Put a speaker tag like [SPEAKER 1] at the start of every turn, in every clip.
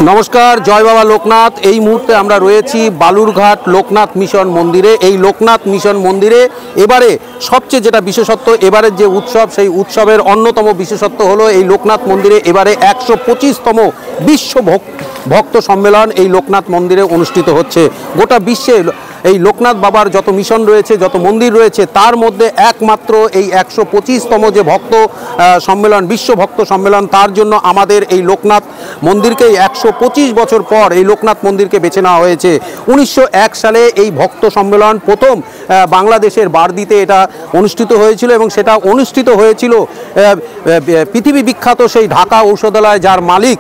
[SPEAKER 1] নমস্কার, জয় বাবা লোকনাথ। এই মুহূর্তে আমরা রয়েছি বালুরঘাট লোকনাথ মিশন মন্দিরে। এই লোকনাথ মিশন মন্দিরে এবারে সবচেয়ে যেটা বিশেষত্ব, এবারের যে উৎসব, সেই উৎসবের অন্যতম বিশেষত্ব হলো এই লোকনাথ মন্দিরে এবারে 125তম বিশ্ব ভক্ত সম্মেলন এই লোকনাথ মন্দিরে অনুষ্ঠিত হচ্ছে। গোটা বিশ্বে এই লোকনাথ বাবার যত মিশন রয়েছে, যত মন্দির রয়েছে, তার মধ্যে একমাত্র এই 125তম যে ভক্ত সম্মেলন, বিশ্ব ভক্ত সম্মেলন, তার জন্য আমাদের এই লোকনাথ মন্দিরকেই 125 বছর পর এই লোকনাথ মন্দিরকে বেছে নেওয়া হয়েছে। 1901 সালে এই ভক্ত সম্মেলন প্রথম বাংলাদেশের বারদিতে এটা অনুষ্ঠিত হয়েছিল এবং সেটা অনুষ্ঠিত হয়েছিল পৃথিবী বিখ্যাত সেই ঢাকা ঔষধালয়, যার মালিক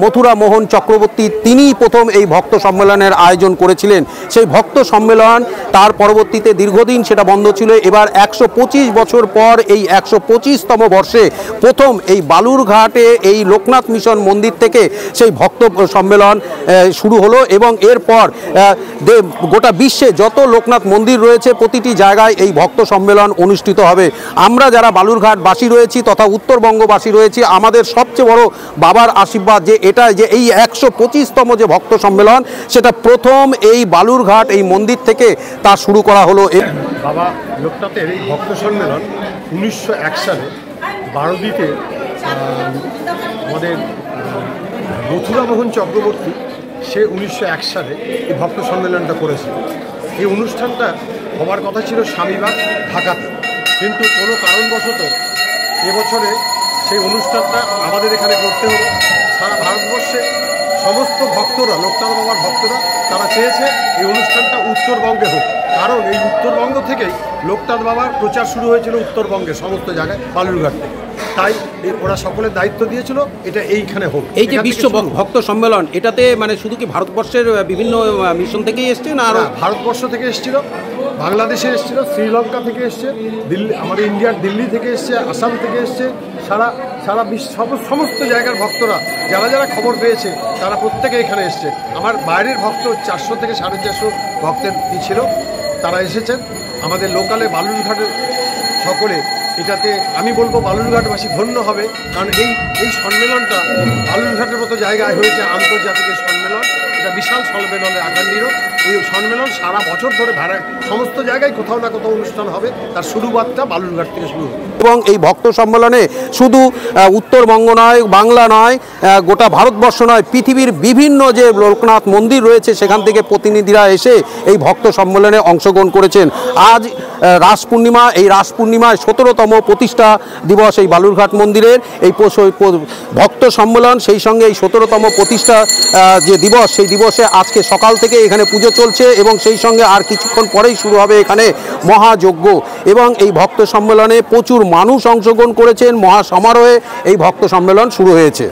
[SPEAKER 1] মথুরা মোহন চক্রবর্তী, তিনিই প্রথম এই ভক্ত সম্মেলনের আয়োজন করেছিলেন। সেই ভক্ত সম্মেলন তার পরবর্তীতে দীর্ঘদিন সেটা বন্ধ ছিল। এবার 125 বছর পর এই 125তম বর্ষে প্রথম এই বালুরঘাটে এই লোকনাথ মিশন মন্দির থেকে সেই ভক্ত সম্মেলন শুরু হলো এবং এরপর গোটা বিশ্বে যত লোকনাথ মন্দির রয়েছে প্রতিটি জায়গায় এই ভক্ত সম্মেলন অনুষ্ঠিত হবে। আমরা যারা বালুরঘাটবাসী রয়েছি তথা উত্তরবঙ্গবাসী রয়েছি, আমাদের সবচেয়ে বড় বাবার আশীর্বাদ যে এটাই, যে এই 125তম যে ভক্ত সম্মেলন সেটা প্রথম এই বালুরঘাট এই মন্দির থেকে তা শুরু করা হলো।
[SPEAKER 2] বাবা লোকনাথের এই ভক্ত সম্মেলন 1901 সালে বারদিতে আমাদের মথুরা মোহন চক্রবর্তী, সে 1901 সালে এই ভক্ত সম্মেলনটা করেছে। এই অনুষ্ঠানটা হবার কথা ছিল স্বামীবাগ ঢাকাতে, কিন্তু কোনো কারণবশত এবছরে সেই অনুষ্ঠানটা আমাদের এখানে করতে হলো। সারা ভারতবর্ষে সমস্ত ভক্তরা, লোকনাথ বাবার ভক্তরা, তারা চেয়েছে এই অনুষ্ঠানটা উত্তরবঙ্গে হোক, কারণ এই উত্তরবঙ্গ থেকেই লোকনাথ বাবার প্রচার শুরু হয়েছিল উত্তরবঙ্গের সমস্ত জায়গায়, বালুরঘাট থেকে। তাই ওরা সকলের দায়িত্ব দিয়েছিল এটা এইখানে হোক।
[SPEAKER 1] এই যে বিশ্ব ভক্ত সম্মেলন, এটাতে মানে শুধু কি ভারতবর্ষের বিভিন্ন মিশন থেকেই এসছে না আরও?
[SPEAKER 2] ভারতবর্ষ থেকে এসেছিল, বাংলাদেশে এসেছিল, শ্রীলঙ্কা থেকে এসছে, দিল্লি, আমাদের ইন্ডিয়ার দিল্লি থেকে এসছে, আসাম থেকে এসছে, সারা বিশ্ব সমস্ত জায়গার ভক্তরা যারা যারা খবর পেয়েছে তারা প্রত্যেকে এখানে এসছে। আমার বাইরের ভক্ত 400 থেকে 450 ভক্তের ছিল, তারা এসেছেন। আমাদের লোকালে বালুরঘাটের সকলে, এটাতে আমি বলবো বালুরঘাটবাসী ধন্য হবে, কারণ এই সম্মেলনটা বালুরঘাটের মতো জায়গায় হয়েছে আন্তর্জাতিক সম্মেলন। এটা বিশাল সম্মেলনের আকার নিল। এই সম্মেলন সারা বছর ধরে সমস্ত জায়গায় কোথাও না কোথাও অনুষ্ঠান হবে, তার শুরুবাতটা বালুরঘাট থেকে শুরু হবে।
[SPEAKER 1] এবং এই ভক্ত সম্মেলনে শুধু উত্তরবঙ্গ নয়, বাংলা নয়, গোটা ভারতবর্ষ নয়, পৃথিবীর বিভিন্ন যে লোকনাথ মন্দির রয়েছে সেখান থেকে প্রতিনিধিরা এসে এই ভক্ত সম্মেলনে অংশগ্রহণ করেছেন। আজ রাস পূর্ণিমা, এই রাস পূর্ণিমায় 17তম প্রতিষ্ঠা দিবস এই বালুরঘাট মন্দিরের। এই ভক্ত সম্মেলন, সেই সঙ্গে এই 17তম প্রতিষ্ঠা যে দিবস, সেই দিবসে আজকে সকাল থেকে এখানে পুজো চলছে এবং সেই সঙ্গে আর কিছুক্ষণ পরেই শুরু হবে এখানে মহাযজ্ঞ। এবং এই ভক্ত সম্মেলনে প্রচুর মানুষ অংশগ্রহণ করেছেন, মহা সমারোহে এই ভক্ত সম্মেলন শুরু হয়েছে।